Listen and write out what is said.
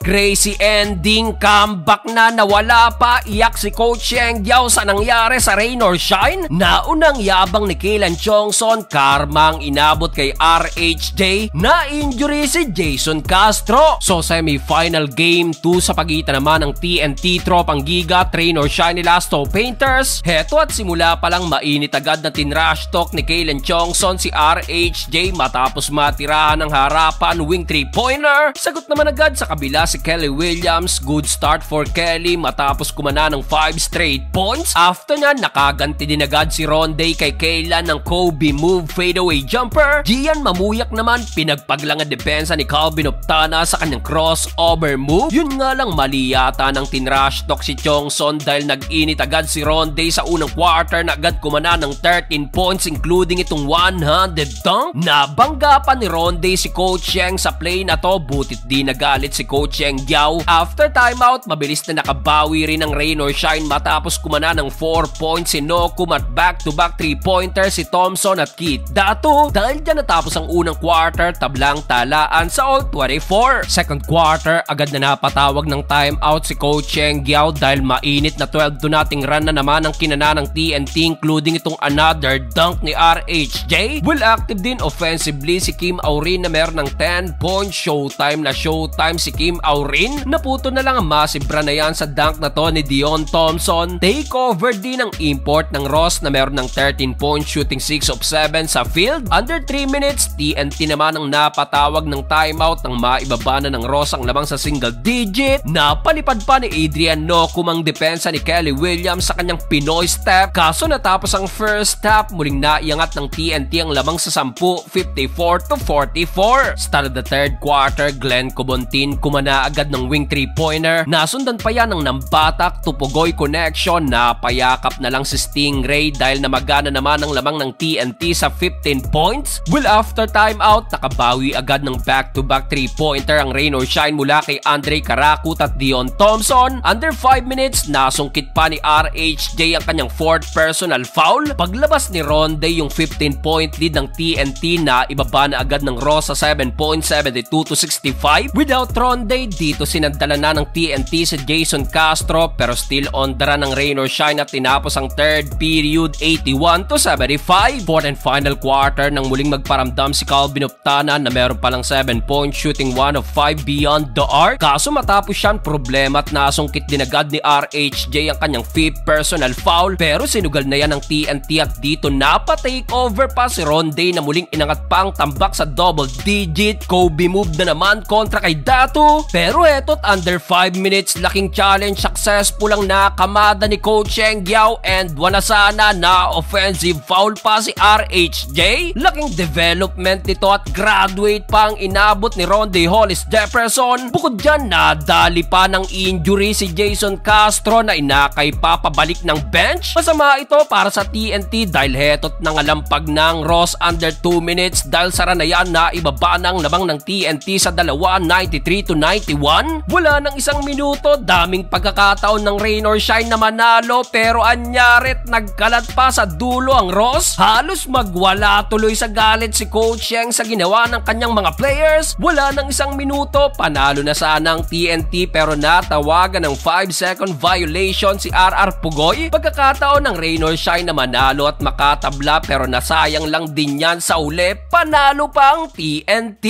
Crazy ending, comeback na nawala pa, iyak si Coach Cheng Giao sa nangyari sa Rain or Shine. Naunang yabang ni Kaylan Chongson, karmang inabot kay RHJ, na injury si Jason Castro. So semi-final game 2 sa pagitan naman ng TNT tropang Giga, Rain or Shine ni Lasto Painters. Heto at simula palang mainit agad na tinrush talk ni Kaylan Chongson si RHJ matapos matirahan ng harapan wing 3-pointer. Sagot naman agad sa kabila si Kelly Williams. Good start for Kelly matapos kumana ng 5 straight points. After niya, nakaganti din agad si Ronday kay Kaylan ng Kobe move fadeaway jumper. Gian Mamuyak naman, pinagpaglang ang depensa ni Calvin Optana sa kanyang crossover move. Yun nga lang, mali yata ng tinrush talk si Chongson dahil nag-init agad si Ronday sa unang quarter na agad kumana ng 13 points including itong one-handed dunk. Nabangga pa ni Ronday si Coach Cheng sa play na to, butit di nagalit si Coach Cheng Giao. After timeout, mabilis na nakabawi rin ng Rain or Shine matapos kumana ng 4 points si Nokum at back-to-back 3-pointer si Thompson at Keith Datu. Dahil dyan natapos ang unang quarter, tablang talaan sa all 24. Second quarter, agad na napatawag ng timeout si Coach Cheng Giao dahil mainit na 12-0 run na naman ang kinana ng TNT including itong another dunk ni RHJ. Well active din offensively si Kim Aurin na meron ng 10-point showtime si Kim Aurin. Naputo na lang ang massive run na yan sa dunk na to ni Dion Thompson. Takeover din ang import ng Ross na meron ng 13-point shooting 6 of 7 sa field. Under 3 minutes, TNT naman ang napatawag ng timeout nang maibaba na ng Ross ang lamang sa single digit. Napalipad pa ni Adrian Nokum ang depensa ni Kelly Williams sa kanyang Pinoy step. Kaso natapos ang first half, muling naiangat ng TNT ang lamang sa 10, 54-44. Start of the third quarter, Glenn Cobontin kumana agad ng wing 3-pointer. Nasundan pa yan ng Nambatak to Pugoy connection. Napayakap na lang si Stingray dahil namagana naman ang lamang ng TNT sa 15 points. Well, after timeout, nakabawi agad ng back-to-back 3-pointer ang Rain or Shine mula kay Andre Karakut at Dion Thompson. Under 5 minutes, nasungkit pa ni RHJ ang kanyang 4th personal foul. Paglabas ni Ronday yung 15-point lead ng TNT na ibaba na agad ng Ross sa 7.72-65. Without Ronday, dito sinandala na ng TNT si Jason Castro pero still on the run ng Rain or Shine at tinapos ang third period 81-75. Fourth and final quarter nang muling magparamdam si Calvin Optana na meron palang 7-point shooting 1 of 5 beyond the arc. Kaso matapos siyan, problema at nasungkit din agad ni RHJ ang kanyang 5th personal foul pero sinugal na yan ng TNT at dito napa-takeover pa si Ronday na muling inangat pa ang tambak sa double digit. Kobe move na naman kontra kay Datu. Pero eto't under 5 minutes, laking challenge successful ang nakamada ni Coach Cheng Giao and wala sana na offensive foul pa si RHJ. Laking development nito at graduate pa ang inabot ni Ronday Hollis Jefferson. Bukod dyan, nadali pa ng injury si Jason Castro na inakay pa pabalik ng bench. Masama ito para sa TNT dahil heto't nangalampag ng Ross under 2 minutes dahil sara na yan na ibaba ng lamang ng TNT sa dalawa, 93-91. Wala nang isang minuto, daming pagkakataon ng Rain or Shine na manalo pero anyarit nagkalat pa sa dulo ang Ross. Halos magwala tuloy sa galit si Coach Cheng sa ginawa ng kanyang mga players. Wala nang isang minuto, panalo na sana ang TNT pero natawagan ng 5-second violation si RR Pugoy. Pagkakataon ng Rain or Shine na manalo at makatabla pero nasayang lang din yan sa uli. Panalo pa ang TNT.